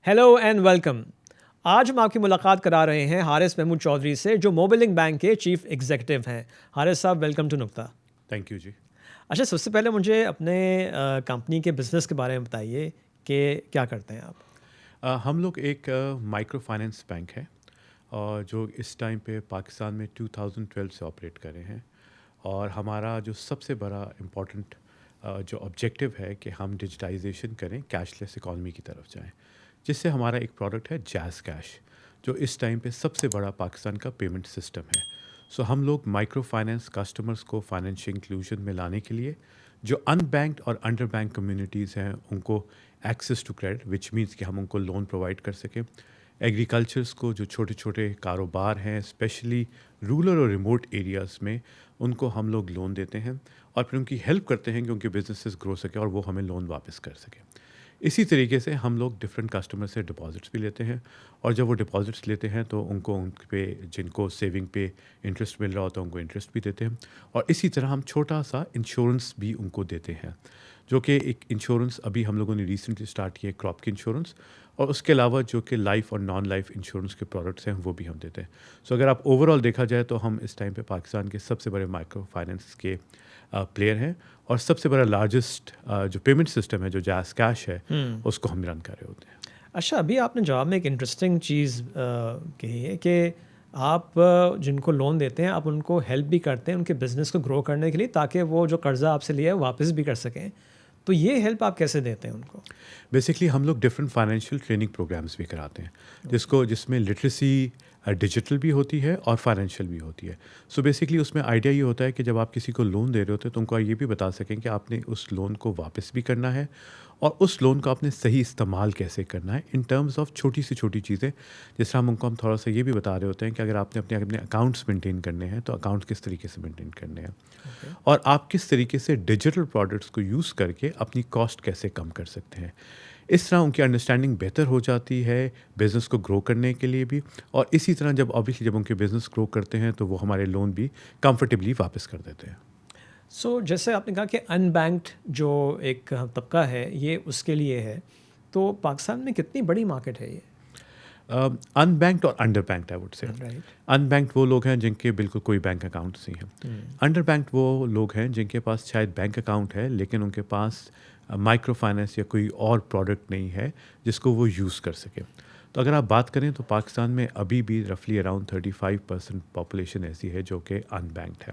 Hello and welcome. آج ہم آپ کی ملاقات کرا رہے ہیں حارث محمود چودھری سے جو موبلنک بینک کے چیف ایگزیکٹو ہیں. حارث صاحب ویلکم ٹو نقطہ. تھینک یو جی. اچھا، سب سے پہلے مجھے اپنے کمپنی کے بزنس کے بارے میں بتائیے کہ کیا کرتے ہیں آپ. ہم لوگ ایک مائکرو فائنینس بینک ہے اور جو اس ٹائم پہ پاکستان میں 2012 سے آپریٹ کر رہے ہیں. اور ہمارا جو سب سے بڑا امپورٹنٹ جو آبجیکٹیو ہے کہ ہم ڈیجیٹائزیشن کریں، کیش لیس اکانومی کی طرف جائیں، جس سے ہمارا ایک پروڈکٹ ہے جیز کیش، جو اس ٹائم پہ سب سے بڑا پاکستان کا پیمنٹ سسٹم ہے. سو ہم لوگ مائکرو فائنینس کسٹمرس کو فائنینشیل انکلوژن میں لانے کے لیے جو ان بینکڈ اور انڈر بینک کمیونٹیز ہیں ان کو access to credit, which means کہ ہم ان کو لون پرووائڈ کر سکیں. ایگریکلچرس کو جو چھوٹے چھوٹے کاروبار ہیں اسپیشلی رورل اور ریموٹ ایریاز میں، ان کو ہم لوگ لون دیتے ہیں اور پھر ان کی ہیلپ کرتے ہیں کہ ان کے بزنسز گرو سکیں اور وہ ہمیں لون واپس کر سکیں. اسی طریقے سے ہم لوگ ڈفرینٹ کسٹمر سے ڈپازٹس بھی لیتے ہیں اور جب وہ ڈپازٹس لیتے ہیں تو ان کو ان پہ جن کو سیونگ پہ انٹرسٹ مل رہا ہوتا ہے ان کو انٹرسٹ بھی دیتے ہیں. اور اسی طرح ہم چھوٹا سا انشورنس بھی ان کو دیتے ہیں، جو کہ ایک انشورنس ابھی ہم لوگوں نے ریسنٹلی اسٹارٹ کیا ہے، کراپ کی انشورنس. اور اس کے علاوہ جو کہ لائف اور نان لائف انشورنس کے پروڈکٹس ہیں وہ بھی ہم دیتے ہیں. سو اگر آپ اوور آل دیکھا جائے تو ہم اس ٹائم پہ پاکستان کے سب سے بڑے مائکرو فائنینس کے پلیئر ہیں اور سب سے بڑا لارجسٹ جو پیمنٹ سسٹم ہے جو جیز کیش ہے اس کو ہم رن کر رہے ہوتے ہیں. اچھا، ابھی آپ نے جواب میں ایک انٹرسٹنگ چیز کہی ہے کہ آپ جن کو لون دیتے ہیں آپ ان کو ہیلپ بھی کرتے ہیں ان کے بزنس کو گرو کرنے کے لیے تاکہ وہ جو قرضہ آپ سے لیا ہے واپس بھی کر سکیں. تو یہ ہیلپ آپ کیسے دیتے ہیں ان کو؟ بیسکلی ہم لوگ ڈفرینٹ فائنینشیل ٹریننگ پروگرامس بھی کراتے ہیں جس میں لٹریسی ڈیجیٹل بھی ہوتی ہے اور فائنینشیل بھی ہوتی ہے. سو بیسکلی اس میں آئیڈیا یہ ہوتا ہے کہ جب آپ کسی کو لون دے رہے ہوتے ہیں تو ان کو یہ بھی بتا سکیں کہ آپ نے اس لون کو واپس بھی کرنا ہے اور اس لون کو آپ نے صحیح استعمال کیسے کرنا ہے ان ٹرمز آف چھوٹی سے چھوٹی چیزیں. جس طرح ہم تھوڑا سا یہ بھی بتا رہے ہوتے ہیں کہ اگر آپ نے اپنے اکاؤنٹس مینٹین کرنے ہیں تو اکاؤنٹ کس طریقے سے مینٹین کرنے ہیں اور آپ کس طریقے سے ڈیجیٹل پروڈکٹس کو یوز کر کے اپنی کاسٹ کیسے کم کر سکتے ہیں. اس طرح ان کی انڈرسٹینڈنگ بہتر ہو جاتی ہے بزنس کو گرو کرنے کے لیے بھی. اور اسی طرح جب ان کے بزنس گرو کرتے ہیں تو وہ ہمارے لون بھی کمفرٹیبلی واپس کر دیتے ہیں. سو جیسے آپ نے کہا کہ ان بینکڈ جو ایک طبقہ ہے یہ اس کے لیے ہے، تو پاکستان میں کتنی بڑی مارکیٹ ہے یہ؟ ان بینکڈ اور underbanked I would say. In banked وہ لوگ ہیں جن کے بالکل کوئی بینک اکاؤنٹس نہیں ہیں. انڈر بینکڈ وہ لوگ ہیں جن کے پاس شاید بینک اکاؤنٹ ہے لیکن ان کے پاس مائکرو فائنینس یا کوئی اور پروڈکٹ نہیں ہے جس کو وہ یوز کر سکے. تو اگر آپ بات کریں تو پاکستان میں ابھی بھی رفلی اراؤنڈ 35% پاپولیشن ایسی ہے جو کہ ان بینکڈ ہے.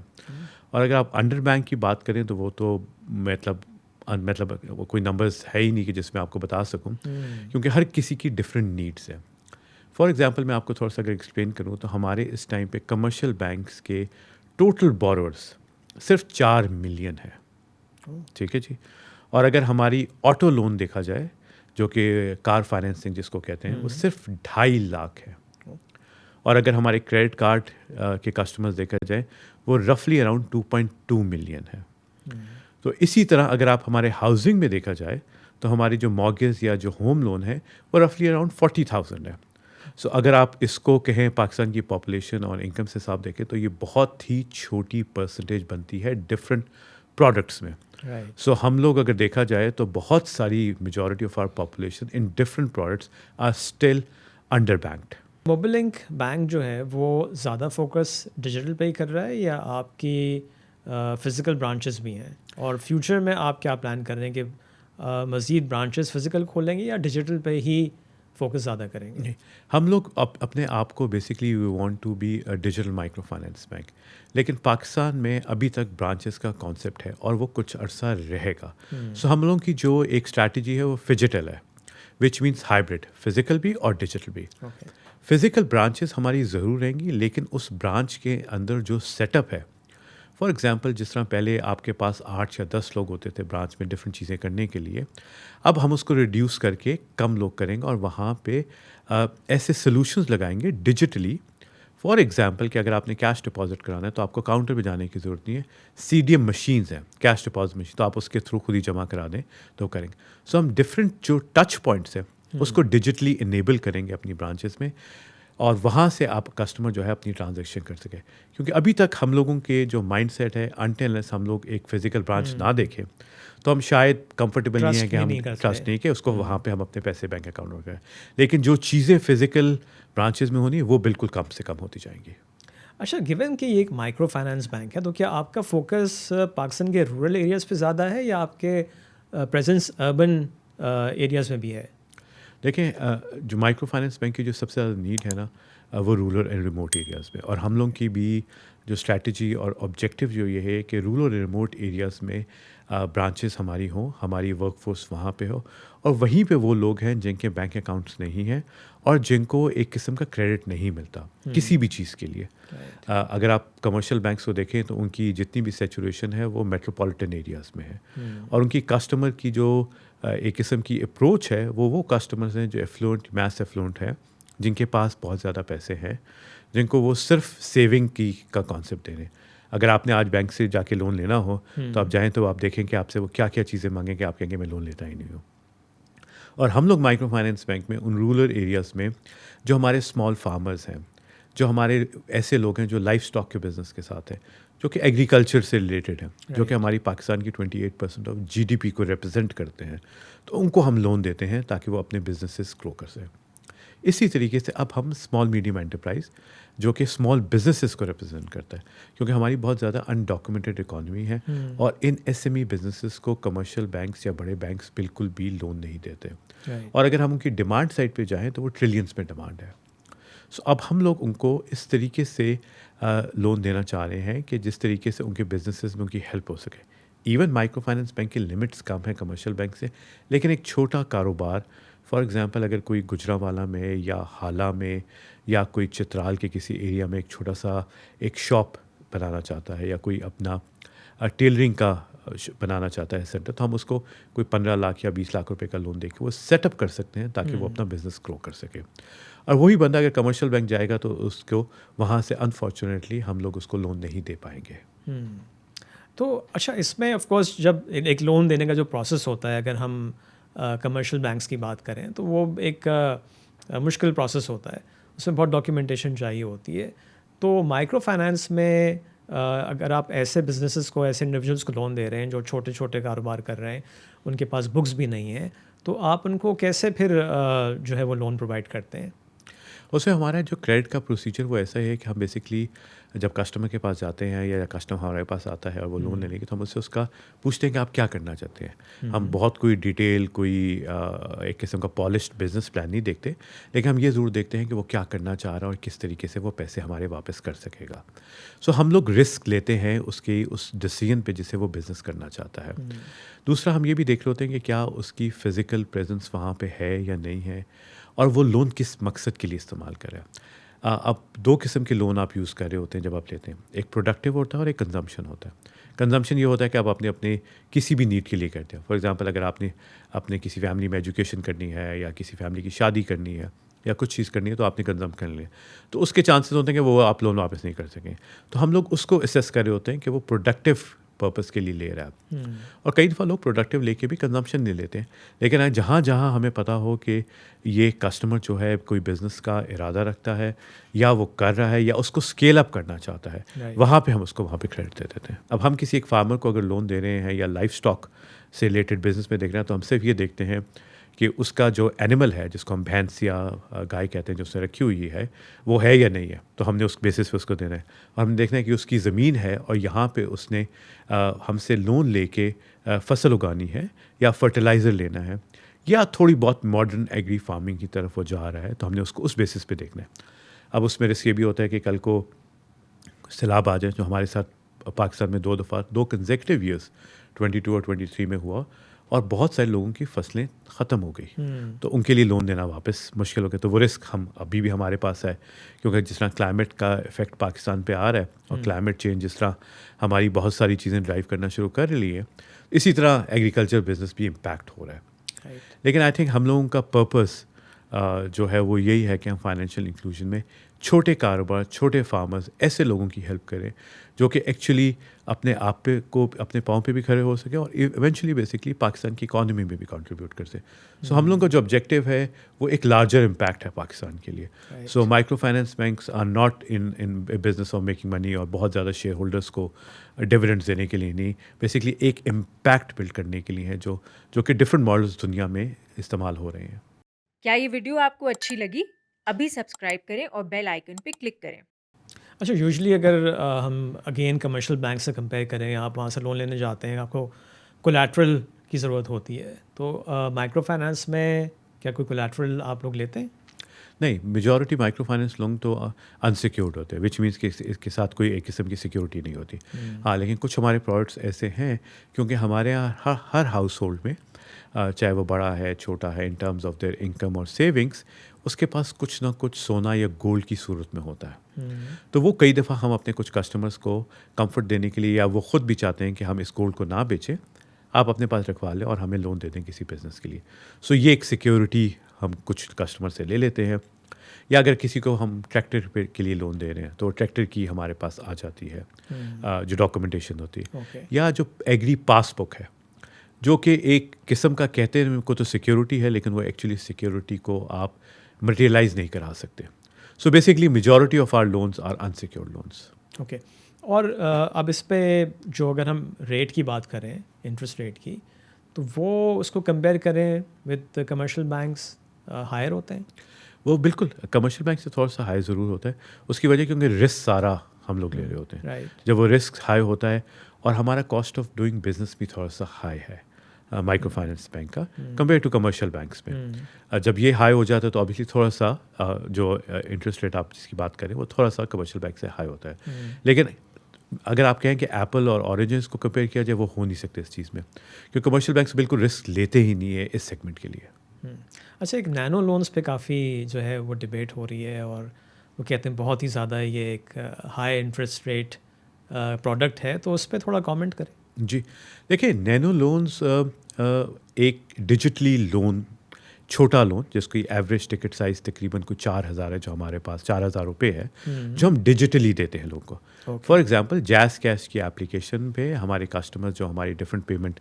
اور اگر آپ انڈر بینک کی بات کریں تو وہ تو مطلب وہ کوئی نمبرز ہے ہی نہیں کہ جس میں آپ کو بتا سکوں، کیونکہ ہر کسی کی ڈفرینٹ نیڈس ہیں. فار ایگزامپل میں آپ کو تھوڑا سا اگر ایکسپلین کروں تو ہمارے اس ٹائم پہ کمرشل بینکس کے ٹوٹل بورورس صرف 4 ملین ہے. ٹھیک ہے جی. اور اگر ہماری آٹو لون دیکھا جائے جو کہ کار فائنینسنگ جس کو کہتے ہیں وہ صرف 2.5 لاکھ ہے. اور اگر ہمارے کریڈٹ کارڈ کے کسٹمرز دیکھا جائے وہ رفلی اراؤنڈ 2.2 ملین ہے. تو اسی طرح اگر آپ ہمارے ہاؤسنگ میں دیکھا جائے تو ہماری جو مارگیج یا جو ہوم لون ہے وہ رفلی اراؤنڈ 40,000 ہے. سو اگر آپ اس کو کہیں پاکستان کی پاپولیشن اور انکم سے حساب دیکھیں تو یہ بہت ہی چھوٹی پرسنٹیج بنتی ہے ڈفرینٹ پروڈکٹس میں. سو ہم لوگ اگر دیکھا جائے تو بہت ساری majority of our population in different products are still underbanked. Mobilink bank جو ہے وہ زیادہ فوکس ڈیجیٹل پہ ہی کر رہا ہے یا آپ کی فزیکل برانچز بھی ہیں؟ اور فیوچر میں آپ کیا پلان کر رہے ہیں کہ مزید برانچز فزیکل کھولیں گے یا ڈیجیٹل پہ ہی فوکس زیادہ کریں گے؟ ہم لوگ اپنے آپ کو basically we want to be digital micro finance bank, لیکن پاکستان میں ابھی تک برانچز کا کانسیپٹ ہے اور وہ کچھ عرصہ رہے گا. سو ہم لوگوں کی جو ایک اسٹریٹجی ہے وہ فیجیٹل ہے، وچ مینس ہائبرڈ، فزیکل بھی اور ڈیجیٹل بھی. فزیکل برانچز ہماری ضرور رہیں گی لیکن اس برانچ کے اندر جو سیٹ اپ ہے، فار ایگزامپل جس طرح پہلے آپ کے پاس 8 یا 10 لوگ ہوتے تھے برانچ میں ڈفرینٹ چیزیں کرنے کے لیے، اب ہم اس کو ریڈیوس کر کے کم لوگ کریں گے اور وہاں پہ ایسے سلوشنز لگائیں گے ڈیجیٹلی. فار ایگزامپل کہ اگر آپ نے کیش ڈپازٹ کرانا ہے تو آپ کو کاؤنٹر پہ جانے کی ضرورت نہیں ہے، CDM مشینز ہیں کیش ڈپازٹ مشین، تو آپ اس کے تھرو خود ہی جمع کرا دیں تو کریں گے. سو ہم ڈفرینٹ جو ٹچ پوائنٹس ہیں اس کو ڈیجیٹلی انیبل کریں گے اپنی برانچز میں. اور وہاں سے آپ کسٹمر جو ہے اپنی ٹرانزیکشن کر سکے. کیونکہ ابھی تک ہم لوگوں کے جو مائنڈ سیٹ ہے انٹل انلیس ہم لوگ ایک فزیکل برانچ نہ دیکھیں تو ہم شاید کمفرٹیبل نہیں ہیں کہ ہم ٹرسٹ نہیں کہ اس کو وہاں پہ ہم اپنے پیسے بینک اکاؤنٹ میں کریں. لیکن جو چیزیں فزیکل برانچز میں ہونی وہ بالکل کم سے کم ہوتی جائیں گی. اچھا، گیون کہ یہ ایک مائکرو فائنانس بینک ہے تو کیا آپ کا فوکس پاکستان کے رورل ایریاز پہ زیادہ ہے یا آپ کے پریزنس اربن ایریاز میں بھی ہے؟ دیکھیں جو مائکرو فائنانس بینک کی جو سب سے زیادہ نیڈ ہے نا وہ رورل اینڈ ریموٹ ایریاز میں. اور ہم لوگ کی بھی جو اسٹریٹجی اور آبجیکٹیو جو یہ ہے کہ رورل اور ریموٹ ایریاز میں برانچز ہماری ہوں, ہماری ورک فورس وہاں پہ ہو, اور وہیں پہ وہ لوگ ہیں جن کے بینک اکاؤنٹس نہیں ہیں اور جن کو ایک قسم کا کریڈٹ نہیں ملتا کسی بھی چیز کے لیے. اگر آپ کمرشل بینکس کو دیکھیں تو ان کی جتنی بھی سیچوریشن ہے وہ میٹروپولیٹن ایریاز میں ہے, اور ان کی کسٹمر کی جو ایک قسم کی اپروچ ہے وہ کسٹمرز ہیں جو ایفلوئنٹ میس ایفلوئنٹ ہیں, جن کے پاس بہت زیادہ پیسے ہیں, جن کو وہ صرف سیونگ کا کانسیپٹ دے رہے ہیں. اگر آپ نے آج بینک سے جا کے لون لینا ہو تو آپ جائیں تو آپ دیکھیں کہ آپ سے وہ کیا کیا چیزیں مانگیں کہ آپ کہیں گے میں لون لیتا ہی نہیں ہوں. اور ہم لوگ مائکرو فائنانس بینک میں ان رورل ایریاز میں جو ہمارے اسمال فارمرز ہیں, جو ہمارے ایسے لوگ ہیں جو لائف اسٹاک کے بزنس کے ساتھ ہیں, جو کہ ایگریکلچر سے ریلیٹڈ ہیں, جو کہ ہماری پاکستان کی 28% آف GDP کو ریپرزینٹ کرتے ہیں, تو ان کو ہم لون دیتے ہیں تاکہ وہ اپنے بزنسز گرو کر سکیں. اسی طریقے سے اب ہم اسمال میڈیم انٹرپرائز جو کہ اسمال بزنسز کو ریپرزینٹ کرتا ہے, کیونکہ ہماری بہت زیادہ انڈاکومنٹڈ اکانومی ہے, اور ان SME بزنسز کو کمرشل بینکس یا بڑے بینکس بالکل بھی لون نہیں دیتے. اور اگر ہم ان کی ڈیمانڈ سائڈ پہ جائیں تو وہ ٹریلینس میں ڈیمانڈ ہے. سو اب ہم لوگ ان کو اس طریقے سے لون دینا چاہ رہے ہیں کہ جس طریقے سے ان کے بزنسز میں ان کی ہیلپ ہو سکے. ایون مائکرو فائنانس بینک کی لمٹس کم ہیں کمرشل بینک سے, لیکن ایک چھوٹا کاروبار فار ایگزامپل اگر کوئی گجرانوالہ میں یا حالہ میں یا کوئی چترال کے کسی ایریا میں ایک چھوٹا سا ایک شاپ بنانا چاہتا ہے, یا کوئی اپنا ٹیلرنگ کا بنانا چاہتا ہے سینٹر, تو ہم اس کو کوئی 15 لاکھ یا 20 لاکھ روپے کا لون دے کے وہ سیٹ اپ کر سکتے ہیں تاکہ وہ اپنا بزنس گرو کر سکے. اور وہی بندہ اگر کمرشل بینک جائے گا تو اس کو وہاں سے انفارچونیٹلی ہم لوگ اس کو لون نہیں دے پائیں گے. تو اچھا, اس میں آف کورس جب ایک لون دینے کا جو پروسیس ہوتا ہے, اگر ہم کمرشل بینکس کی بات کریں تو وہ ایک مشکل پروسیس ہوتا ہے, اس میں بہت ڈاکیومنٹیشن چاہیے ہوتی ہے. تو مائکرو فائنانس میں اگر آپ ایسے بزنسز کو, ایسے انڈیویجولس کو لون دے رہے ہیں جو چھوٹے چھوٹے کاروبار کر رہے ہیں, ان کے پاس بکس بھی نہیں ہیں, تو آپ ان کو کیسے پھر جو ہے وہ لون پرووائڈ کرتے ہیں؟ اس میں ہمارا جو کریڈٹ کا پروسیجر وہ ایسا ہے کہ ہم بیسکلی جب کسٹمر کے پاس جاتے ہیں یا کسٹمر ہمارے پاس آتا ہے اور وہ لون لینے کی, تو ہم اس سے اس کا پوچھتے ہیں کہ آپ کیا کرنا چاہتے ہیں. ہم بہت کوئی ڈیٹیل کوئی ایک قسم کا پالشڈ بزنس پلان نہیں دیکھتے, لیکن ہم یہ ضرور دیکھتے ہیں کہ وہ کیا کرنا چاہ رہا ہے اور کس طریقے سے وہ پیسے ہمارے واپس کر سکے گا. سو ہم لوگ رسک لیتے ہیں اس ڈیسیژن پہ جسے وہ بزنس کرنا چاہتا ہے. دوسرا ہم یہ بھی دیکھ لیتے ہیں کہ کیا اس کی فزیکل پریزنس وہاں پہ ہے یا نہیں ہے, اور وہ لون کس مقصد کے لیے استعمال کرے. اب 2 قسم کے لون آپ یوز کر رہے ہوتے ہیں جب آپ لیتے ہیں, ایک پروڈکٹیو ہوتا ہے اور ایک کنزمپشن ہوتا ہے. کنزمپشن یہ ہوتا ہے کہ آپ اپنے کسی بھی نیڈ کے لیے کرتے ہیں. فار ایگزامپل اگر آپ نے اپنے کسی فیملی میں ایجوکیشن کرنی ہے یا کسی فیملی کی شادی کرنی ہے یا کچھ چیز کرنی ہے تو آپ نے کنزم کر لیں, تو اس کے چانسز ہوتے ہیں کہ وہ آپ لون واپس نہیں کر سکیں. تو ہم لوگ اس کو اسیس کر رہے ہوتے ہیں کہ وہ پروڈکٹیو پرپز کے لیے لے رہا ہے. اور کئی دفعہ لوگ پروڈکٹیو لے کے بھی کنزمپشن نہیں لیتے ہیں, لیکن جہاں ہمیں پتہ ہو کہ یہ کسٹمر جو ہے کوئی بزنس کا ارادہ رکھتا ہے یا وہ کر رہا ہے یا اس کو اسکیل اپ کرنا چاہتا ہے, وہاں پہ ہم اس کو وہاں پہ کریڈٹ دے دیتے ہیں. اب ہم کسی ایک فارمر کو اگر لون دے رہے ہیں یا لائف اسٹاک سے ریلیٹڈ بزنس میں دیکھ رہے ہیں تو ہم صرف یہ دیکھتے ہیں کہ اس کا جو اینیمل ہے, جس کو ہم بھینس یا گائے کہتے ہیں, جو اس نے رکھی ہوئی ہے وہ ہے یا نہیں ہے, تو ہم نے اس بیسس پہ اس کو دینا ہے. اور ہم دیکھنا ہے کہ اس کی زمین ہے اور یہاں پہ اس نے ہم سے لون لے کے فصل اگانی ہے یا فرٹیلائزر لینا ہے یا تھوڑی بہت ماڈرن ایگری فارمنگ کی طرف وہ جا رہا ہے, تو ہم نے اس کو اس بیسس پہ دیکھنا ہے. اب اس میں رسک یہ بھی ہوتا ہے کہ کل کو سیلاب آ جائے, جو ہمارے ساتھ پاکستان میں 2 دفعہ 2 کنزیکٹیو ایئرس 22 اور 23 میں ہوا, اور بہت سارے لوگوں کی فصلیں ختم ہو گئی, تو ان کے لیے لون دینا واپس مشکل ہو گیا. تو وہ رسک ہم ابھی بھی ہمارے پاس ہے, کیونکہ جس طرح کلائمیٹ کا افیکٹ پاکستان پہ آ رہا ہے اور کلائمیٹ چینج جس طرح ہماری بہت ساری چیزیں ڈرائیو کرنا شروع کر رہی ہے, اسی طرح ایگریکلچر بزنس بھی امپیکٹ ہو رہا ہے. لیکن آئی تھنک ہم لوگوں کا پرپس جو ہے وہ یہی ہے کہ ہم فائنینشیل انکلوژن میں چھوٹے کاروبار، چھوٹے فارمرز، ایسے لوگوں کی ہیلپ کریں جو کہ ایکچولی اپنے آپ پہ کو اپنے پاؤں پہ بھی کھڑے ہو سکیں اور ایونچولی بیسکلی پاکستان کی اکانومی میں بھی کنٹریبیوٹ کر سکیں. سو ہم لوگوں کا جو آبجیکٹیو ہے وہ ایک لارجر امپیکٹ ہے پاکستان کے لیے. So microfinance banks are not in business of making money اور بہت زیادہ شیئر ہولڈرس کو ڈویڈنڈس دینے کے لیے نہیں، بیسکلی ایک امپیکٹ بلڈ کرنے کے لیے ہے جو کہ ڈفرینٹ ماڈلس دنیا میں استعمال ہو رہے ہیں. کیا یہ ویڈیو آپ کو اچھی لگی؟ ابھی سبسکرائب کریں اور بیل آئیکن پہ کلک کریں. اچھا، یوزلی اگر ہم اگین کمرشل بینک سے کمپیئر کریں، آپ وہاں سے لون لینے جاتے ہیں، آپ کو کولیٹرل کی ضرورت ہوتی ہے، تو مائکرو فائنانس میں کیا کوئی کولیٹرل آپ لوگ لیتے ہیں؟ نہیں، میجورٹی مائکرو فائنینس لون تو انسیکیورڈ ہوتے ہیں، وچ مینس کہ اس کے ساتھ کوئی ایک قسم کی سیکیورٹی نہیں ہوتی. ہاں، لیکن کچھ ہمارے پروڈکٹس ایسے ہیں کیونکہ ہمارے یہاں ہر ہاؤس ہولڈ میں چاہے وہ بڑا ہے چھوٹا ہے in terms of their income اور سیونگس، اس کے پاس کچھ نہ کچھ سونا یا گولڈ کی صورت میں ہوتا ہے. تو وہ کئی دفعہ ہم اپنے کچھ کسٹمرس کو کمفرٹ دینے کے لیے، یا وہ خود بھی چاہتے ہیں کہ ہم اس گولڈ کو نہ بیچیں، آپ اپنے پاس رکھوا لیں اور ہمیں لون دے دیں کسی بزنس کے لیے. سو یہ ایک سیکیورٹی ہم کچھ کسٹمر سے لے لیتے ہیں. یا اگر کسی کو ہم ٹریکٹر کے لیے لون دے رہے ہیں تو ٹریکٹر کی ہمارے پاس آ جاتی ہے جو ڈاکومنٹیشن ہوتی ہے. یا جو ایگری پاس بک ہے جو کہ ایک قسم کا کہتے ہیں کو تو سیکیورٹی ہے، لیکن وہ ایکچولی سیکیورٹی کو آپ مٹیریلائز نہیں کرا سکتے. So basically majority of our loans are unsecured loans. Okay. اور اب اس پہ جو اگر ہم ریٹ کی بات کریں، انٹرسٹ ریٹ کی، تو وہ اس کو کمپیئر کریں وتھ کمرشل بینکس، ہائر ہوتے ہیں؟ وہ بالکل کمرشل بینک سے تھوڑا سا ہائی ضرور ہوتا ہے. اس کی وجہ کیونکہ رسک سارا ہم لوگ لے رہے ہوتے ہیں. جب وہ رسک ہائی ہوتا ہے اور ہمارا کاسٹ آف ڈوئنگ بزنس بھی تھوڑا سا ہائی ہے مائکرو فائنینس بینک کا کمپیئر ٹو کمرشل بینکس میں. جب یہ ہائی ہو جاتا ہے تو obviously تھوڑا سا جو انٹرسٹ ریٹ آپ جس کی بات کریں وہ تھوڑا سا کمرشل بینک سے ہائی ہوتا ہے. لیکن اگر آپ کہیں کہ ایپل اور اورنجز کو کمپیئر کیا جائے، وہ ہو نہیں سکتے اس چیز میں، کیونکہ کمرشل بینکس بالکل رسک لیتے ہی نہیں ہے اس سیگمنٹ کے لیے. اچھا، ایک نینو لونس پہ کافی جو ہے وہ ڈبیٹ ہو رہی ہے، اور وہ کہتے ہیں بہت ہی زیادہ یہ ایک ہائی انٹرسٹ ریٹ پروڈکٹ ہے، تو اس پہ تھوڑا کامنٹ کریں. جی دیکھیں، نینو لونز ایک ڈیجیٹلی لون، چھوٹا لون جس کی ایوریج ٹکٹ سائز تقریباً کوئی 4,000 ہے، جو ہمارے پاس 4,000 روپے ہے جو ہم ڈیجیٹلی دیتے ہیں لوگوں کو. فار ایگزامپل جیز کیش کی اپلیکیشن پہ ہمارے کسٹمر جو ہماری ڈفرینٹ پیمنٹ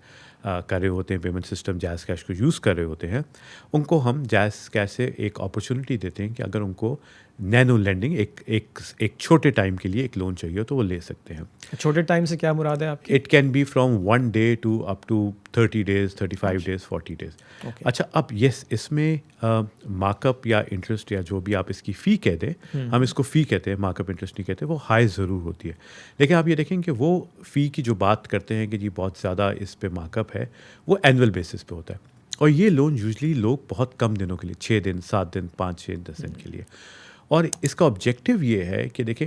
کر رہے ہوتے ہیں، پیمنٹ سسٹم جیز کیش کو یوز کر رہے ہوتے ہیں، ان کو ہم جیز کیش سے ایک اپرچونیٹی دیتے ہیں کہ اگر ان کو نینو لینڈنگ ایک چھوٹے ٹائم کے لیے ایک لون چاہیے تو وہ لے سکتے ہیں. چھوٹے ٹائم سے کیا مراد ہے آپ کی؟ It can be from 1 day to up to 30 days 35 days 40 days. اچھا، اب یس اس میں مارک اپ یا انٹرسٹ یا جو بھی آپ اس کی فی کہہ دیں، ہم اس کو فی کہتے ہیں، مارک اپ انٹرسٹ نہیں کہتے، وہ ہائی ضرور ہوتی ہے. لیکن آپ یہ دیکھیں کہ وہ فی کی جو بات کرتے ہیں کہ جی بہت زیادہ اس پہ مارک اپ ہے، وہ اینول بیسس پہ ہوتا ہے. اور یہ لون یوزلی لوگ بہت کم دنوں کے لیے، 6 دن 7 دن 5 6 10 دن کے لیے. اور اس کا آبجیکٹیو یہ ہے کہ دیکھیں،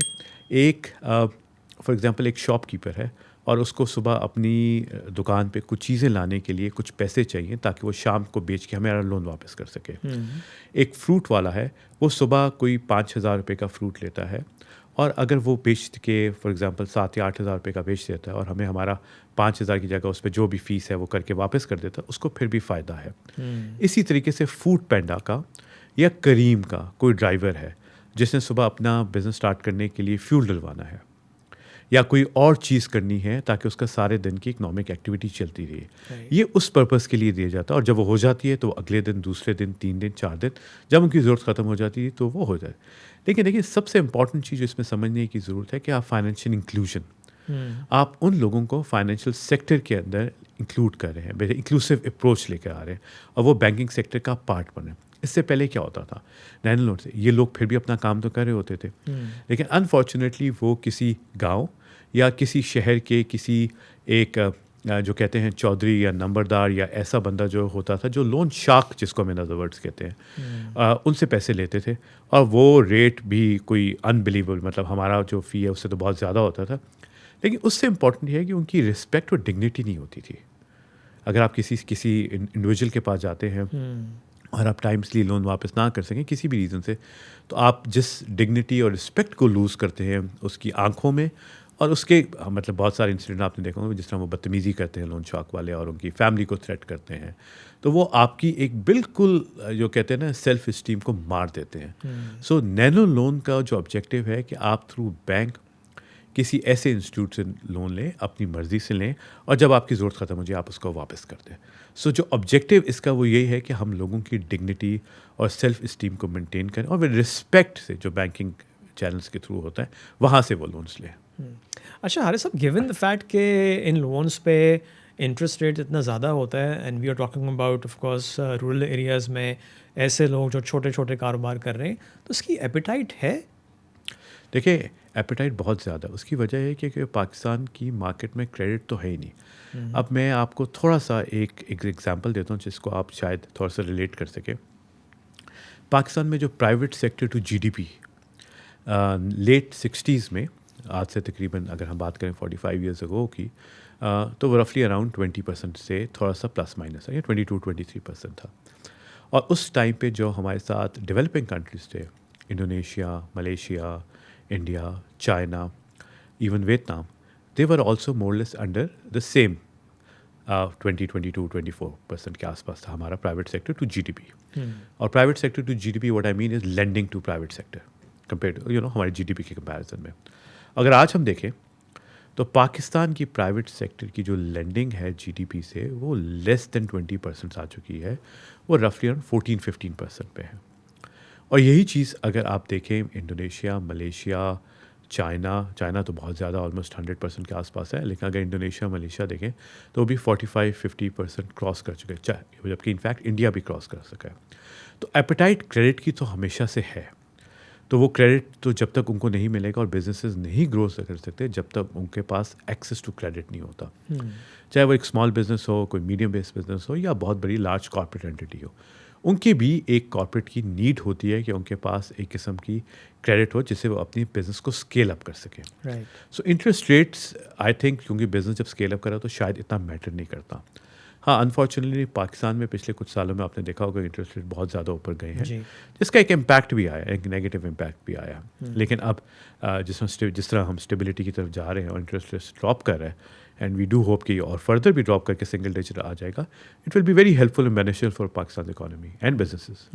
ایک فار ایگزامپل ایک شاپ کیپر ہے اور اس کو صبح اپنی دکان پہ کچھ چیزیں لانے کے لیے کچھ پیسے چاہیے تاکہ وہ شام کو بیچ کے ہمارا لون واپس کر سکے. ایک فروٹ والا ہے، وہ صبح کوئی 5,000 روپے کا فروٹ لیتا ہے، اور اگر وہ بیچ کے فار ایگزامپل 7 یا 8,000 روپے کا بیچ دیتا ہے اور ہمیں ہمارا 5,000 کی جگہ اس پہ جو بھی فیس ہے وہ کر کے واپس کر دیتا ہے، اس کو پھر بھی فائدہ ہے. اسی طریقے سے فوڈ پینڈا کا یا کریم کا کوئی ڈرائیور ہے جس نے صبح اپنا بزنس سٹارٹ کرنے کے لیے فیول ڈلوانا ہے یا کوئی اور چیز کرنی ہے تاکہ اس کا سارے دن کی اکنامک ایکٹیویٹی چلتی رہے، یہ اس پرپز کے لیے دیا جاتا ہے. اور جب وہ ہو جاتی ہے تو وہ اگلے دن، دوسرے دن، 3 دن 4 دن جب ان کی ضرورت ختم ہو جاتی ہے تو وہ ہو جائے. لیکن دیکھیے، سب سے امپورٹنٹ چیز جو اس میں سمجھنے کی ضرورت ہے کہ آپ فائنینشیل انکلوژن، آپ ان لوگوں کو فائنینشیل سیکٹر کے اندر انکلوڈ کر رہے ہیں، انکلوسیو اپروچ لے کر آ رہے ہیں اور وہ بینکنگ سیکٹر کا پارٹ بنے. اس سے پہلے کیا ہوتا تھا، نینو لون سے یہ لوگ پھر بھی اپنا کام تو کر رہے ہوتے تھے، لیکن انفارچونیٹلی وہ کسی گاؤں یا کسی شہر کے کسی ایک جو کہتے ہیں چودھری یا نمبردار یا ایسا بندہ جو ہوتا تھا، جو لون شارک جس کو ہم ان ادر ورڈس کہتے ہیں، ان سے پیسے لیتے تھے. اور وہ ریٹ بھی کوئی انبلیویبل، مطلب ہمارا جو فی ہے اس سے تو بہت زیادہ ہوتا تھا. لیکن اس سے امپورٹنٹ یہ ہے کہ ان کی رسپیکٹ اور ڈگنیٹی نہیں ہوتی تھی. اگر آپ کسی انڈیویجول کے پاس جاتے ہیں اور آپ ٹائمسلی لون واپس نہ کر سکیں کسی بھی ریزن سے، تو آپ جس ڈگنیٹی اور رسپیکٹ کو لوز کرتے ہیں اس کی آنکھوں میں اور اس کے مطلب بہت سارے انسیڈنٹ آپ نے دیکھا ہوگا جس طرح وہ بدتمیزی کرتے ہیں لون شارک والے اور ان کی فیملی کو تھریٹ کرتے ہیں، تو وہ آپ کی ایک بالکل جو کہتے ہیں نا سیلف اسٹیم کو مار دیتے ہیں. سو نینو لون کا جو آبجیکٹیو ہے کہ آپ تھرو بینک کسی ایسے انسٹیٹیوٹ سے لون لیں، اپنی مرضی سے لیں، اور جب آپ کی ضرورت ختم ہو جائے آپ اس کو واپس کر دیں. سو جو آبجیکٹیو اس کا وہ یہی ہے کہ ہم لوگوں کی ڈگنیٹی اور سیلف اسٹیم کو مینٹین کریں، اور رسپیکٹ سے جو بینکنگ چینلس کے تھرو ہوتا ہے وہاں سے وہ لونس لیں. اچھا حارث صاحب، گیون دا فیکٹ کہ ان لونس پہ انٹرسٹ ریٹ اتنا زیادہ ہوتا ہے، and we are talking about of course rural areas میں ایسے لوگ جو چھوٹے چھوٹے کاروبار کر رہے ہیں، تو اس کی ایپیٹائٹ ہے؟ دیکھیں ایپیٹائٹ بہت زیادہ، اس کی وجہ ہے کہ پاکستان کی مارکیٹ میں کریڈٹ تو ہے ہی نہیں. اب میں آپ کو تھوڑا سا ایک ایگزامپل دیتا ہوں جس کو آپ شاید تھوڑا سا ریلیٹ کر سکیں. پاکستان میں جو private sector to G D پی لیٹ 60s میں، آج سے تقریباً اگر ہم بات کریں 45 ایئرز اگو کی، تو وہ رفلی اراؤنڈ 20% سے تھوڑا سا پلس مائنس ہے، یا 22-23% تھا. اور اس ٹائم پہ جو ہمارے ساتھ ڈیولپنگ کنٹریز تھے، Indonesia, Malaysia, India, China, even Vietnam, they were also more less under the same 22-24% کے آس پاس تھا ہمارا private sector to G D P. اور private sector to G D P what I mean is lending to private sector compare to ہمارے G D P کے comparison میں. اگر آج ہم دیکھیں تو پاکستان کی پرائیویٹ سیکٹر کی جو لینڈنگ ہے جی ڈی پی سے وہ لیس دین 20% آ چکی ہے، وہ رفلی اراؤنڈ 14-15% پہ ہے. اور یہی چیز اگر آپ دیکھیں انڈونیشیا، ملیشیا، چائنا تو بہت زیادہ آلموسٹ 100% کے آس پاس ہے، لیکن اگر انڈونیشیا، ملیشیا دیکھیں تو وہ بھی 45-50% کراس کر چکے ہیں، جبکہ انفیکٹ انڈیا بھی کراس کر سکا ہے. تو ایپیٹائٹ کریڈٹ کی تو ہمیشہ سے ہے. تو وہ کریڈٹ تو جب تک ان کو نہیں ملے گا، اور بزنسز نہیں گرو کر سکتے جب تک ان کے پاس ایکسیس ٹو کریڈٹ نہیں ہوتا. چاہے وہ ایک اسمال بزنس ہو، کوئی میڈیم بیس بزنس ہو، یا بہت بڑی لارج کارپوریٹ اینٹی ہو، ان کی بھی ایک کارپوریٹ کی نیڈ ہوتی ہے کہ ان کے پاس ایک قسم کی کریڈٹ ہو جس سے وہ اپنی بزنس کو اسکیل اپ کر سکیں. So interest rates I think کیونکہ بزنس جب اسکیل اپ کرا تو شاید اتنا میٹر نہیں کرتا. ہاں انفارچونیٹلی پاکستان میں پچھلے کچھ سالوں میں آپ نے دیکھا ہوگا انٹرسٹ ریٹ بہت زیادہ اوپر گئے ہیں، جس کا ایک امپیکٹ بھی آیا، ایک نیگیٹو امپیکٹ بھی آیا. لیکن اب جس طرح ہم اسٹیبلٹی کی طرف جا رہے ہیں اور انٹرسٹ ریٹ ڈراپ کر رہے ہیں، اینڈ وی ڈو ہوپ کہ اور فردر بھی ڈراپ کر کے سنگل ڈیجٹ آ جائے گا، it will be very helpful and beneficial for Pakistan economy and businesses.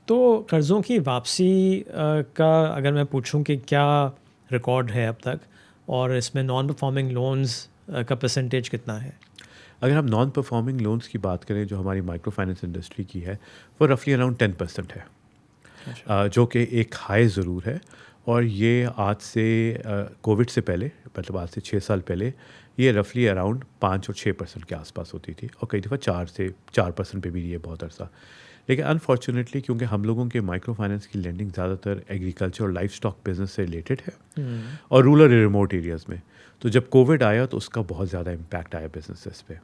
تو قرضوں کی واپسی کا اگر میں پوچھوں کہ کیا ریکارڈ ہے اب تک، اور اس میں نان پرفارمنگ لونز کا پرسنٹیج کتنا ہے؟ اگر ہم نان پرفارمنگ لونس کی بات کریں جو ہماری مائکرو فائننس انڈسٹری کی ہے، وہ رفلی اراؤنڈ 10% ہے، جو کہ ایک ہائی ضرور ہے. اور یہ آج سے کووڈ سے پہلے، مطلب آج سے 6 سال پہلے، یہ رفلی اراؤنڈ 5 اور 6% کے آس پاس ہوتی تھی، اور کئی دفعہ 4% پہ بھی یہ بہت عرصہ. لیکن انفارچونیٹلی کیونکہ ہم لوگوں کے مائکرو فائننس کی لینڈنگ زیادہ تر ایگریکلچر اور لائف اسٹاک بزنس سے ریلیٹڈ ہے، اور رورل ریموٹ ایریاز میں، تو جب کووڈ آیا تو اس کا بہت زیادہ امپیکٹ آیا بزنسز پہ.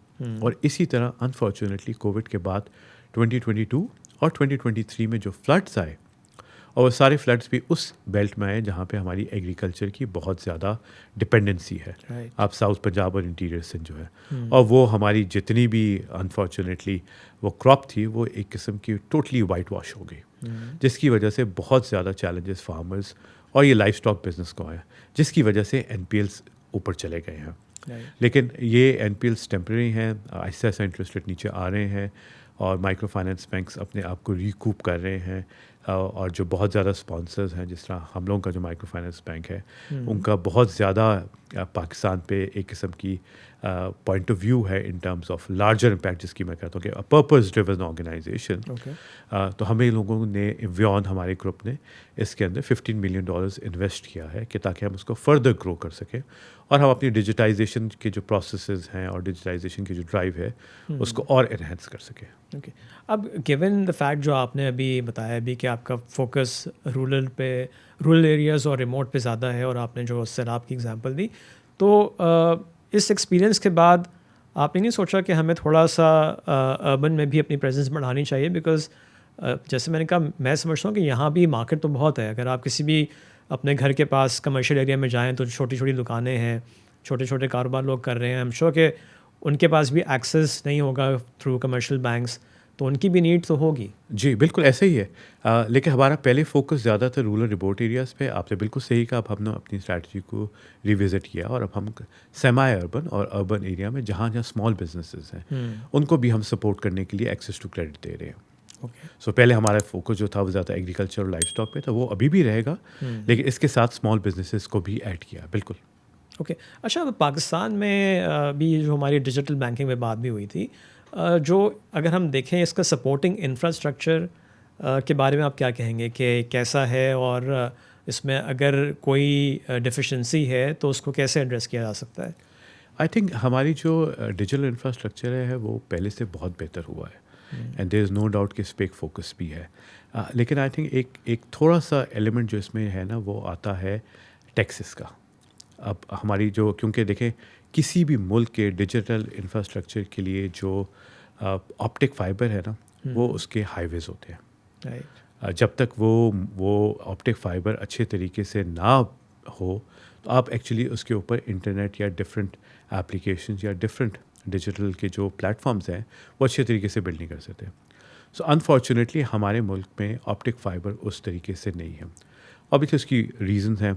اور اسی طرح انفارچونیٹلی کووڈ کے بعد 2022 اور 2023 میں جو فلڈس آئے، اور وہ سارے فلڈس بھی اس بیلٹ میں آئے جہاں پہ ہماری ایگریکلچر کی بہت زیادہ ڈپینڈنسی ہے. آپ ساؤتھ پنجاب اور انٹیریئر سے جو ہے، اور وہ ہماری جتنی بھی انفارچونیٹلی وہ کراپ تھی وہ ایک قسم کی ٹوٹلی وائٹ واش ہو گئی، جس کی وجہ سے بہت زیادہ چیلنجز فارمرز اور یہ لائف اسٹاک بزنس کو آیا، جس کی وجہ سے NPLs اوپر چلے گئے ہیں. لیکن یہ NPLs ٹیمپرری ہیں، آہستہ آہستہ انٹرسٹ ریٹ نیچے آ رہے ہیں، اور مائکرو فائننس بینکس اپنے آپ کو ریکوپ کر رہے ہیں. اور جو بہت زیادہ اسپانسرز ہیں، جس طرح ہم لوگوں کا جو مائکرو فائننس بینک ہے، ان کا بہت زیادہ پاکستان پہ ایک قسم کی پوائنٹ آف ویو ہے in terms of larger impact, جس کی میں کہتا ہوں کہ پرپز ڈریون آرگنائزیشن. تو ہمیں لوگوں نے ویون ہمارے گروپ نے اس کے اندر $15 ملین انویسٹ کیا ہے کہ تاکہ ہم اس کو فردر گرو کر سکیں، اور ہم اپنی ڈیجیٹائزیشن کے جو پروسیسز ہیں اور ڈیجیٹائزیشن کی جو ڈرائیو ہے اس کو اور انہینس کر سکیں. اوکے، اب گیون دا فیکٹ جو آپ نے ابھی بتایا بھی کہ آپ کا فوکس رورل ایریاز اور ریموٹ پہ زیادہ ہے، اور آپ نے جو سیلاب کی ایگزامپل دی، تو اس ایکسپیرینس کے بعد آپ نے نہیں سوچا کہ ہمیں تھوڑا سا اربن میں بھی اپنی پریزنس بڑھانی چاہیے؟ بیکاز جیسے میں نے کہا، میں سمجھتا ہوں کہ یہاں بھی مارکیٹ تو بہت ہے. اگر آپ کسی بھی اپنے گھر کے پاس کمرشل ایریا میں جائیں تو چھوٹی چھوٹی دکانیں ہیں، چھوٹے چھوٹے کاروبار لوگ کر رہے ہیں. ایم شور کہ ان کے پاس بھی ایکسیس نہیں ہوگا تھرو کمرشل بینکس. تو ان کی بھی نیڈ تو ہوگی. جی بالکل ایسا ہی ہے، لیکن ہمارا پہلے فوکس زیادہ تر رورل ریموٹ ایریاز پہ. آپ نے بالکل صحیح کہا. اب ہم نے اپنی اسٹریٹجی کو ریوزٹ کیا اور اب ہم سیمی اربن اور اربن ایریا میں جہاں اسمال بزنسز ہیں ان کو بھی ہم سپورٹ کرنے کے لیے ایکسیس ٹو کریڈٹ دے رہے ہیں. سو پہلے ہمارا فوکس جو تھا وہ زیادہ ایگریکلچر اور لائف اسٹاک پہ تھا، وہ ابھی بھی رہے گا، لیکن اس کے ساتھ اسمال بزنسز کو بھی ایڈ کیا. بالکل. اوکے. اچھا، پاکستان میں بھی جو ہماری ڈیجیٹل بینکنگ میں بات بھی ہوئی تھی، جو اگر ہم دیکھیں اس کا سپورٹنگ انفراسٹرکچر کے بارے میں آپ کیا کہیں گے کہ کیسا ہے، اور اس میں اگر کوئی ڈیفیشنسی ہے تو اس کو کیسے ایڈریس کیا جا سکتا ہے؟ آئی تھنک ہماری جو ڈیجیٹل انفراسٹرکچر ہے وہ پہلے سے بہت بہتر ہوا ہے، and there is no doubt کہ اس پہ ایک فوکس بھی ہے. لیکن آئی تھنک ایک تھوڑا سا ایلیمنٹ جو اس میں ہے نا وہ آتا ہے ٹیکسز کا. اب ہماری جو، کیونکہ دیکھیں کسی بھی ملک کے ڈیجیٹل انفراسٹرکچر کے لیے جو آپٹک فائبر ہے نا وہ اس کے ہائی ویز ہوتے ہیں. جب تک وہ آپٹک فائبر اچھے طریقے سے نہ ہو تو آپ ایکچولی اس کے اوپر انٹرنیٹ یا ڈفرینٹ ایپلیکیشنز یا ڈفرینٹ ڈیجیٹل کے جو پلیٹفارمز ہیں وہ اچھے طریقے سے بلڈ نہیں کر سکتے. سو انفارچونیٹلی ہمارے ملک میں آپٹک فائبر اس طریقے سے نہیں ہے. obviously اس کی ریزنز ہیں.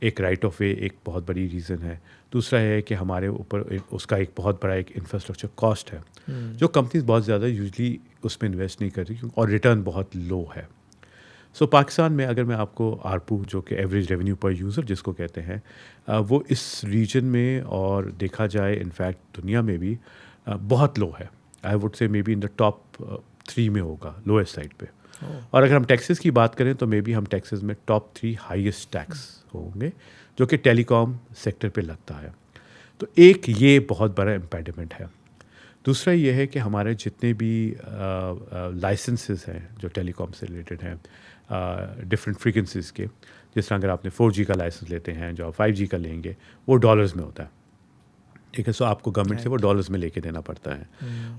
ایک رائٹ آف وے ایک بہت بڑی ریزن ہے. دوسرا ہے کہ ہمارے اوپر اس کا ایک بہت بڑا ایک انفراسٹرکچر کاسٹ ہے جو کمپنیز بہت زیادہ یوزلی اس میں انویسٹ نہیں کرتی اور ریٹرن بہت لو ہے. سو پاکستان میں اگر میں آپ کو آرپو جو کہ ایوریج ریونیو پر یوزر جس کو کہتے ہیں وہ اس ریجن میں اور دیکھا جائے انفیکٹ دنیا میں بھی بہت لو ہے. I would say may be in the top 3 میں ہوگا، لوئسٹ سائڈ پہ. اور اگر ہم ٹیکسز کی بات کریں تو مے بی ہم ٹیکسز میں ٹاپ 3 ہائیسٹ ٹیکس ہوں گے جو کہ ٹیلی کام سیکٹر پہ لگتا ہے. تو ایک یہ بہت بڑا امپیڈمنٹ ہے. دوسرا یہ ہے کہ ہمارے جتنے بھی لائسنسز ہیں جو ٹیلی کام سے ریلیٹڈ ہیں ڈفرینٹ فریکوینسیز کے، جس طرح اگر آپ نے 4G کا لائسنس لیتے ہیں جو آپ 5G کا لیں گے وہ ڈالرز میں ہوتا ہے. ٹھیک ہے. سو آپ کو گورنمنٹ سے وہ ڈالرز میں لے کے دینا پڑتا ہے.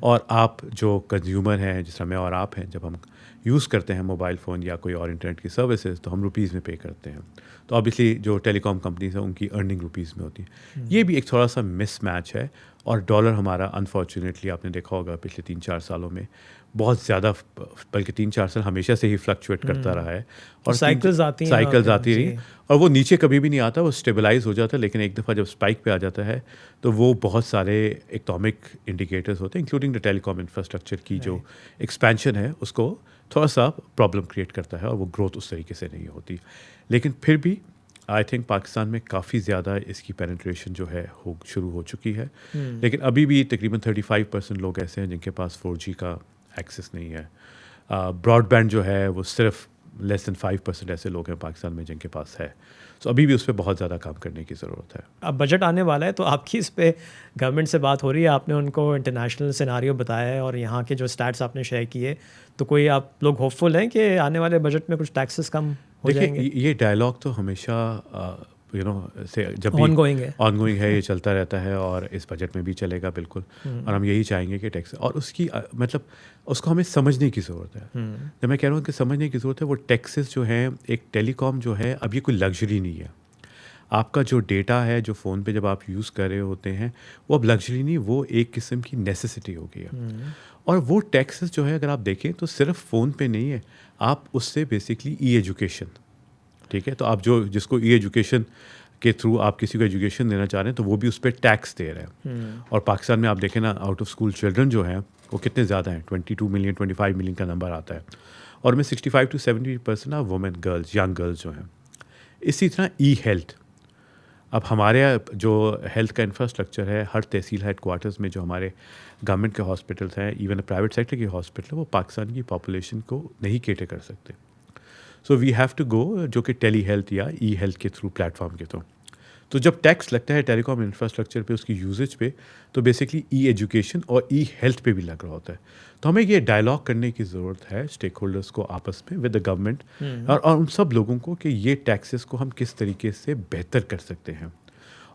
اور آپ جو کنزیومر ہیں جس طرح میں اور آپ ہیں، جب ہم یوز کرتے ہیں موبائل فون یا کوئی اور انٹرنیٹ کی سروسز تو ہم روپیز میں پے کرتے ہیں. تو آبویسلی جو ٹیلی کام کمپنیز ہیں ان کی ارننگ روپیز میں ہوتی ہے. یہ بھی ایک تھوڑا سا مس میچ ہے. اور ڈالر ہمارا انفارچونیٹلی آپ نے دیکھا ہوگا پچھلے 3-4 سالوں میں بہت زیادہ، بلکہ 3-4 سال ہمیشہ سے ہی فلکچویٹ کرتا رہا ہے. اور سائیکلز آتی رہی ہیں اور وہ نیچے کبھی بھی نہیں آتا، وہ اسٹیبلائز ہو جاتا ہے. لیکن ایک دفعہ جب اسپائک پہ آ جاتا ہے تو وہ بہت سارے اکنامک انڈیکیٹرز ہوتے ہیں including the tele com infrastructure کی جو ایکسپینشن ہے اس کو تھوڑا سا پرابلم کریٹ کرتا ہے اور وہ گروتھ اس طریقے سے نہیں ہوتی. لیکن پھر بھی آئی تھنک پاکستان میں کافی زیادہ اس کی پینیٹریشن جو ہے شروع ہو چکی ہے. لیکن ابھی بھی تقریباً 35% لوگ ایسے ہیں جن کے پاس 4G کا ایکسیس نہیں ہے. براڈ بینڈ جو ہے وہ صرف لیس دین 5% ایسے لوگ ہیں پاکستان میں جن کے پاس ہے. سو ابھی بھی اس پہ بہت زیادہ کام کرنے کی ضرورت ہے. اب بجٹ آنے والا ہے تو آپ کی اس پہ گورنمنٹ سے بات ہو رہی ہے؟ آپ نے ان کو انٹرنیشنل سیناریو بتایا ہے اور یہاں کے جو اسٹیٹس آپ نے شیئر کیے، تو کوئی آپ لوگ ہوپ فل ہیں کہ آنے والے بجٹ میں کچھ ٹیکسز کم ہو جائیں گے؟ دیکھیں یہ ڈائلاگ تو ہمیشہ جب بھی آن گوئنگ ہے یہ چلتا رہتا ہے اور اس بجٹ میں بھی چلے گا بالکل. اور ہم یہی چاہیں گے کہ ٹیکس، اور اس کی مطلب اس کو ہمیں سمجھنے کی ضرورت ہے. جب میں کہہ رہا ہوں کہ سمجھنے کی ضرورت ہے، وہ ٹیکسز جو ہیں، ایک ٹیلی کام جو ہے اب یہ کوئی لگژری نہیں ہے. آپ کا جو ڈیٹا ہے جو فون پہ جب آپ یوز کر رہے ہوتے ہیں وہ اب لگژری نہیں، وہ ایک قسم کی نیسیسٹی ہو گئی ہے. اور وہ ٹیکسز جو ہے اگر آپ دیکھیں تو صرف فون پہ نہیں ہے، آپ اس سے بیسکلی ای ایجوکیشن، ٹھیک ہے، تو آپ جس کو ای ایجوکیشن کے تھرو آپ کسی کو ایجوکیشن دینا چاہ رہے ہیں تو وہ بھی اس پہ ٹیکس دے رہے ہیں. اور پاکستان میں آپ دیکھیں نا آؤٹ آف اسکول چلڈرن جو ہیں وہ کتنے زیادہ ہیں، 22 ملین 25 ملین کا نمبر آتا ہے. اور میں 65 to 70% women girls, young girls جو ہیں. اسی طرح ای ہیلتھ، اب ہمارے جو ہیلتھ کا انفراسٹرکچر ہے ہر تحصیل ہیڈ کوارٹرز میں جو ہمارے گورنمنٹ کے ہاسپٹلس ہیں، ایون پرائیویٹ سیکٹر کے ہاسپٹل، وہ پاکستان کی پاپولیشن کو نہیں کیٹر کر سکتے. سو وی ہیو ٹو گو جو کہ ٹیلی ہیلتھ یا ای ہیلتھ کے تھرو پلیٹفارم کے تھرو. تو جب ٹیکس لگتا ہے ٹیلی کام انفراسٹرکچر پہ، اس کی یوزیج پہ، تو بیسکلی ای ایجوکیشن اور ای ہیلتھ پہ بھی لگ رہا ہوتا ہے. تو ہمیں یہ ڈائلاگ کرنے کی ضرورت ہے اسٹیک ہولڈرس کو آپس میں ود دا گورنمنٹ اور ان سب لوگوں کو کہ یہ ٹیکسز کو ہم کس طریقے سے بہتر کر سکتے ہیں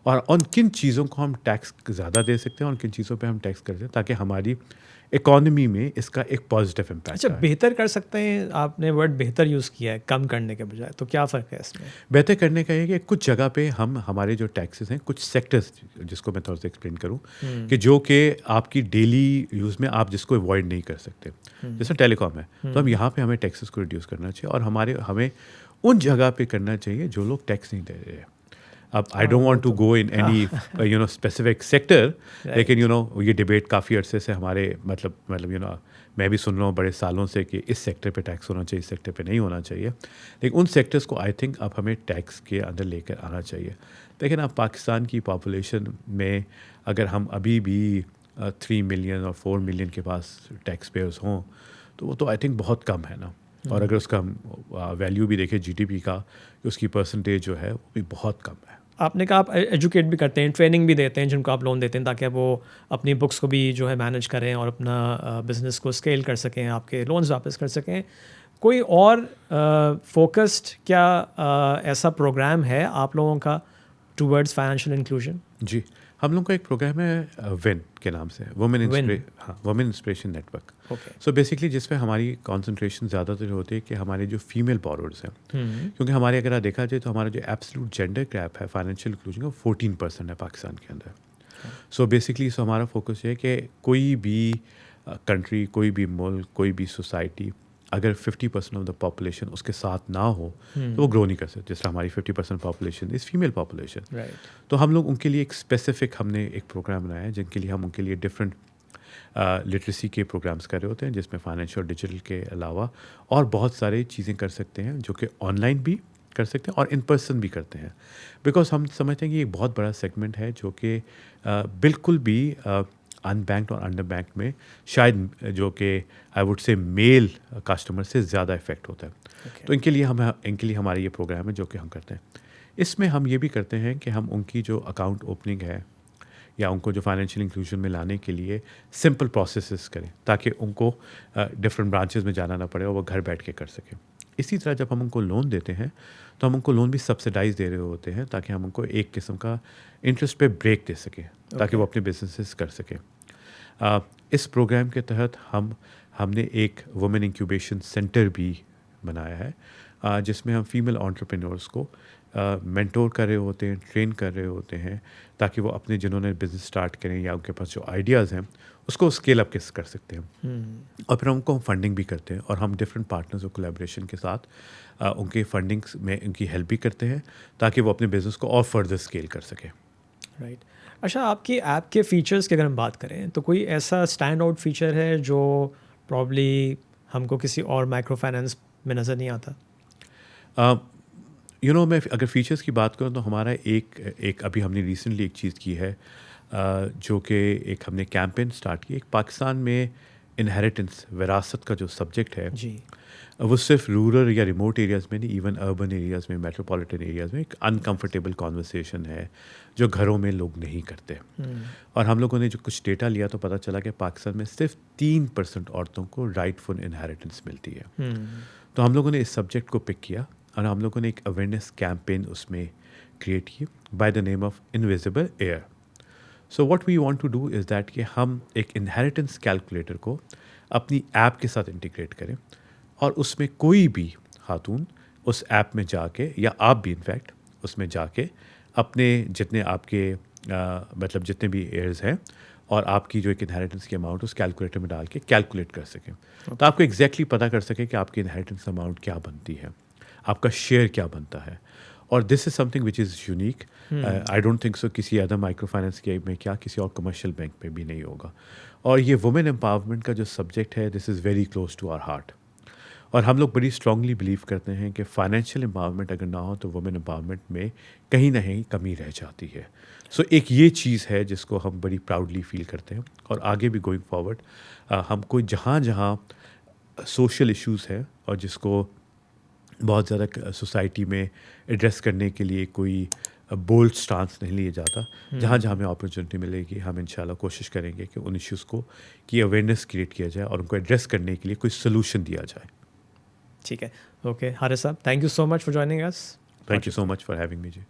اور ان کن چیزوں کو ہم ٹیکس زیادہ دے سکتے ہیں اور ان کن چیزوں پہ ہم ٹیکس کرتے ہیں تاکہ ہماری اکانومی میں اس کا ایک پازیٹیو امپیکٹ. اچھا بہتر کر سکتے ہیں, آپ نے ورڈ بہتر یوز کیا ہے کم کرنے کے بجائے, تو کیا فرق ہے اس میں؟ بہتر کرنے کا یہ کہ کچھ جگہ پہ ہمارے جو ٹیکسز ہیں کچھ سیکٹرز جس کو میں تھوڑا سا ایکسپلین کروں کہ جو کہ آپ کی ڈیلی یوز میں آپ جس کو اوائڈ نہیں کر سکتے, جیسے ٹیلی کام ہے, تو ہم یہاں پہ ہمیں ٹیکسز کو ریڈیوس کرنا چاہیے اور ہمیں ان جگہ پہ کرنا چاہیے جو لوگ ٹیکس نہیں دے رہے ہیں. اب I don't want to go in any specific sector, لیکن یہ ڈبیٹ کافی عرصے سے ہمارے مطلب میں بھی سن رہا ہوں بڑے سالوں سے کہ اس سیکٹر پہ ٹیکس ہونا چاہیے, اس سیکٹر پہ نہیں ہونا چاہیے, لیکن ان سیکٹرز کو آئی تھنک اب ہمیں ٹیکس کے اندر لے کر آنا چاہیے. لیکن اب پاکستان کی پاپولیشن میں اگر ہم ابھی بھی 3 ملین اور 4 ملین کے پاس ٹیکس پیئرز ہوں تو وہ تو آئی تھنک بہت کم ہے نا. اور اگر اس کا ویلیو بھی دیکھیں جی ڈی پی کا, اس کی پرسنٹیج جو ہے وہ بھی بہت کم ہے. آپ نے کہا آپ ایجوکیٹ بھی کرتے ہیں, ٹریننگ بھی دیتے ہیں جن کو آپ لون دیتے ہیں تاکہ وہ اپنی بکس کو بھی جو ہے مینیج کریں اور اپنا بزنس کو اسکیل کر سکیں, آپ کے لونز واپس کر سکیں. کوئی اور فوکسڈ کیا ایسا پروگرام ہے آپ لوگوں کا ٹورڈز فائنینشیل انکلوژن؟ جی, ہم لوگوں کا ایک پروگرام ہے ون کے نام سے, women inspiration network. So basically جس پہ ہماری کانسنٹریشن زیادہ تر ہوتی ہے کہ ہمارے جو فیمیل بورورز ہیں, کیونکہ ہمارے اگر دیکھا جائے تو ہمارا جو ایبسلوٹ جینڈر گیپ ہے فائنینشیل انکلوژن کا 14% ہے پاکستان کے اندر. سو بیسکلی ہمارا فوکس یہ ہے کہ کوئی بھی کنٹری, کوئی بھی ملک, کوئی بھی سوسائٹی اگر 50% آف دا پاپولیشن اس کے ساتھ نہ ہو تو وہ گرو نہیں کر سکتے. جس طرح ہماری 50% پاپولیشن از فیمیل پاپولیشن, تو ہم لوگ ان کے لیے ایک اسپیسیفک ہم نے ایک پروگرام بنایا ہے جن کے لیے ہم ان کے لیے ڈفرینٹ لٹریسی کے پروگرامس کر رہے ہوتے ہیں, جس میں فائنینشیل ڈیجیٹل کے علاوہ اور بہت ساری چیزیں کر سکتے ہیں جو کہ آن لائن بھی کر سکتے ہیں اور ان پرسن بھی کرتے ہیں. بیکاز ہم سمجھتے ہیں کہ یہ ایک بہت بڑا سیگمنٹ ہے جو کہ بالکل بھی ان بینکڈ اور انڈر بینکڈ میں شاید جو کہ I would say mile customer سے زیادہ افیکٹ ہوتا ہے. تو ان کے لیے ہمارا یہ پروگرام ہے جو کہ ہم کرتے ہیں. اس میں ہم یہ بھی کرتے ہیں کہ ہم ان کی جو اکاؤنٹ اوپننگ ہے یا ان کو جو فائنینشیل انکلوژن میں لانے کے لیے سمپل پروسیسز کریں تاکہ ان کو ڈفرینٹ برانچز میں جانا نہ پڑے اور وہ گھر بیٹھ کے کر سکیں. اسی طرح جب ہم ان کو لون دیتے ہیں تو ہم ان کو لون بھی سبسڈائز دے رہے ہوتے ہیں تاکہ ہم ان کو ایک قسم کا انٹرسٹ پہ بریک دے سکیں تاکہ وہ اپنے بزنسز کر سکیں. اس پروگرام کے تحت ہم نے ایک وومن انکیوبیشن سینٹر بھی بنایا ہے جس میں ہم فیمیل انٹرپرینورس کو مینٹور کر رہے ہوتے ہیں, ٹرین کر رہے ہوتے ہیں تاکہ وہ اپنے جنہوں نے بزنس اسٹارٹ کریں یا ان کے پاس جو آئیڈیاز ہیں اس کو اسکیل اپ کر سکتے ہیں. اور پھر ان کو ہم فنڈنگ بھی کرتے ہیں اور ہم ڈفرینٹ پارٹنرز اور کولیبریشن کے ساتھ ان کے فنڈنگس میں ان کی ہیلپ بھی کرتے ہیں تاکہ وہ اپنے بزنس کو اور فردر اسکیل کر سکیں. رائٹ. اچھا, آپ کی ایپ کے فیچرس کی اگر ہم بات کریں تو کوئی ایسا اسٹینڈ آؤٹ فیچر ہے جو پرابلی ہم کو کسی اور مائکرو فائنینس میں نظر نہیں آتا؟ میں اگر فیچرس کی بات کروں تو ہمارا ایک ابھی ہم نے ریسنٹلی ایک چیز کی ہے جو کہ ایک ہم نے کیمپین اسٹارٹ کی. ایک پاکستان میں انہیریٹنس وراثت کا جو سبجیکٹ ہے جی, وہ صرف رورل یا ریموٹ ایریاز میں نہیں, ایون اربن ایریاز میں, میٹروپولیٹن ایریاز میں ایک انکمفرٹیبل کانورسیشن ہے جو گھروں میں لوگ نہیں کرتے. اور ہم لوگوں نے جو کچھ ڈیٹا لیا تو پتہ چلا کہ پاکستان میں صرف 3% عورتوں کو رائٹ فل انہیریٹنس ملتی ہے. تو ہم لوگوں نے اس سبجیکٹ کو پک کیا اور ہم لوگوں نے ایک اویئرنیس کیمپین اس میں کریٹ کی by the name of invisible air. So what we want to do is that کہ ہم ایک انہیریٹنس کیلکولیٹر کو اپنی ایپ کے ساتھ انٹیگریٹ کریں اور اس میں کوئی بھی خاتون اس ایپ میں جا کے, یا آپ بھی انفیکٹ اس میں جا کے اپنے جتنے آپ کے مطلب جتنے بھی ایئرز ہیں اور آپ کی جو ایک انہیریٹنس کی اماؤنٹ اس کیلکولیٹر میں ڈال کے کیلکولیٹ کر سکیں. تو آپ کو ایگزیکٹلی پتہ کر سکے کہ آپ کی انہیریٹنس اماؤنٹ کیا بنتی ہے, آپ کا شیئر کیا بنتا ہے. اور this is something which is unique. I don't think so کسی ادر مائکرو فائنینس کے میں کیا کسی اور کمرشل بینک میں بھی نہیں ہوگا. اور یہ وومن امپاورمنٹ کا جو سبجیکٹ ہے this is very close to our heart. اور ہم لوگ بڑی اسٹرانگلی بلیو کرتے ہیں کہ فائنینشیل امپاورمنٹ اگر نہ ہو تو وومن امپاورمنٹ میں کہیں نہ کہیں کمی رہ جاتی ہے. سو ایک یہ چیز ہے جس کو ہم بڑی پراؤڈلی فیل کرتے ہیں. اور آگے بھی گوئنگ فارورڈ ہم کو جہاں جہاں سوشل ایشوز ہیں اور جس کو بہت زیادہ سوسائٹی میں ایڈریس کرنے کے لیے کوئی بولڈ سٹانس نہیں لیا جاتا, جہاں جہاں ہمیں اپرچونیٹی ملے گی ہم انشاءاللہ کوشش کریں گے کہ ان ایشوز کو کی اویئرنیس کریٹ کیا جائے اور ان کو ایڈریس کرنے کے لیے کوئی سلوشن دیا جائے. ٹھیک ہے, اوکے حارث صاحب, thank you so much for joining us. Thank you so much for having me G.